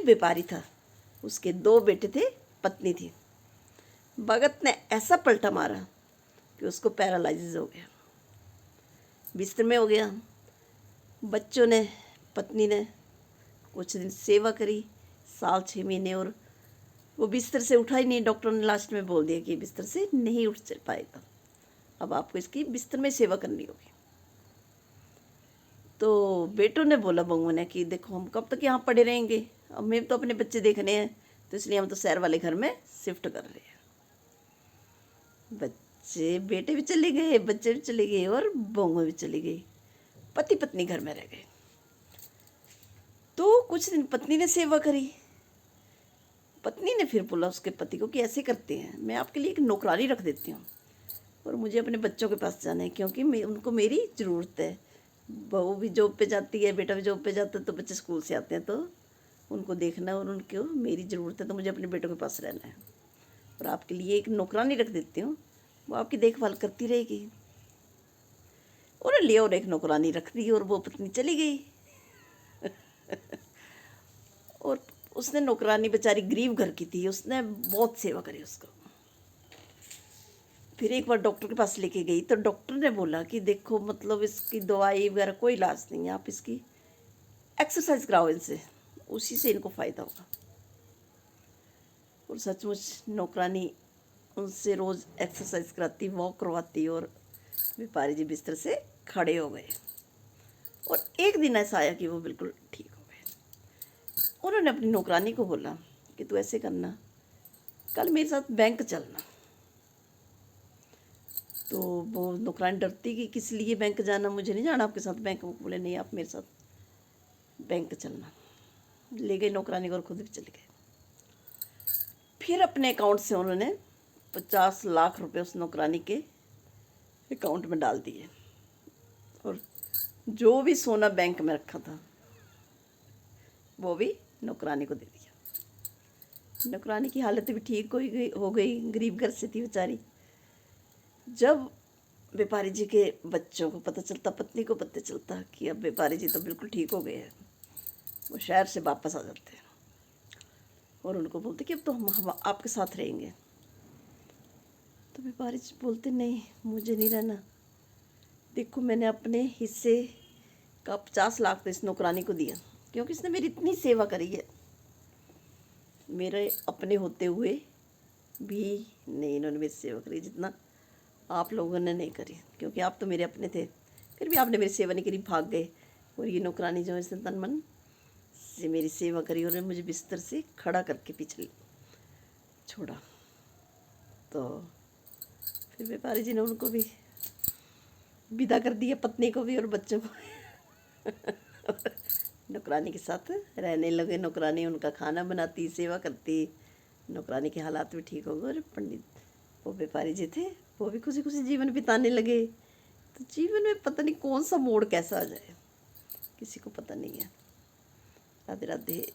एक व्यापारी था, उसके 2 बेटे थे, पत्नी थी। भगत ने ऐसा पलटा मारा कि उसको पैरालाइसिस हो गया, बिस्तर में हो गया। बच्चों ने, पत्नी ने कुछ दिन सेवा करी, साल 6 महीने, और वो बिस्तर से उठा ही नहीं। डॉक्टर ने लास्ट में बोल दिया कि बिस्तर से नहीं उठ पाएगा, अब आपको इसकी बिस्तर में सेवा करनी होगी। तो बेटों ने बोला बहुओं ने कि देखो हम कब तक यहाँ पड़े रहेंगे, अब हमें तो अपने बच्चे देखने हैं, तो इसलिए हम तो शहर वाले घर में शिफ्ट कर रहे हैं। बच्चे, बेटे भी चले गए, बच्चे भी चले गए और बहुएं भी चली गई। पति पत्नी घर में रह गए। तो कुछ दिन पत्नी ने सेवा करी। पत्नी ने फिर बोला उसके पति को कि ऐसे करते हैं, मैं आपके लिए एक नौकरानी रख देती हूँ और मुझे अपने बच्चों के पास जाना है, क्योंकि उनको मेरी ज़रूरत है। बहू भी जॉब पे जाती है, बेटा भी जॉब पे जाता है, तो बच्चे स्कूल से आते हैं तो उनको देखना और उनको मेरी ज़रूरत है, तो मुझे अपने बेटों के पास रहना है। और आपके लिए एक नौकरानी रख देती हूँ, वो आपकी देखभाल करती रहेगी। उन्होंने लिया और एक नौकरानी रख दी और वो पत्नी चली गई। और उसने, नौकरानी बेचारी गरीब घर की थी, उसने बहुत सेवा करी उसको। फिर एक बार डॉक्टर के पास लेके गई तो डॉक्टर ने बोला कि देखो मतलब इसकी दवाई वगैरह कोई इलाज नहीं है, आप इसकी एक्सरसाइज कराओ इनसे, उसी से इनको फ़ायदा होगा। और सचमुच नौकरानी उनसे रोज़ एक्सरसाइज कराती, वॉक करवाती, और व्यापारी जी बिस्तर से खड़े हो गए। और एक दिन ऐसा आया कि वो बिल्कुल ठीक हो गए। उन्होंने अपनी नौकरानी को बोला कि तू ऐसे करना, कल मेरे साथ बैंक चलना। तो वो नौकरानी डरती कि किस लिए बैंक जाना, मुझे नहीं जाना आपके साथ बैंक। वो बोले नहीं, आप मेरे साथ बैंक चलना। ले गए नौकरानी को और खुद भी चले गए। फिर अपने अकाउंट से उन्होंने 50 लाख रुपए उस नौकरानी के अकाउंट में डाल दिए, और जो भी सोना बैंक में रखा था वो भी नौकरानी को दे दिया। नौकरानी की हालत भी ठीक हो गई, गरीब घर से थी बेचारी। जब व्यापारी जी के बच्चों को पता चलता, पत्नी को पता चलता कि अब व्यापारी जी तो बिल्कुल ठीक हो गए हैं, वो शहर से वापस आ जाते हैं और उनको बोलते कि अब तो हम आपके साथ रहेंगे। तो व्यापारी जी बोलते नहीं, मुझे नहीं रहना। देखो मैंने अपने हिस्से का 50 लाख तो इस नौकरानी को दिया, क्योंकि इसने मेरी इतनी सेवा करी है, मेरे अपने होते हुए भी नहीं इन्होंने मेरी सेवा करी जितना आप लोगों ने नहीं करी, क्योंकि आप तो मेरे अपने थे, फिर भी आपने मेरी सेवा नहीं करी, भाग गए। और ये नौकरानी जो है इसने तन मन से मेरी सेवा करी और मुझे बिस्तर से खड़ा करके पीछे छोड़ा। तो फिर व्यापारी जी ने उनको भी विदा कर दिया, पत्नी को भी और बच्चों को। नौकरानी के साथ रहने लगे। नौकरानी उनका खाना बनाती, सेवा करती। नौकरानी के हालात भी ठीक हो गए और पंडित, वो व्यापारी जी थे, वो भी खुशी खुशी जीवन बिताने लगे। तो जीवन में पता नहीं कौन सा मोड़ कैसा आ जाए, किसी को पता नहीं है। राधे राधे।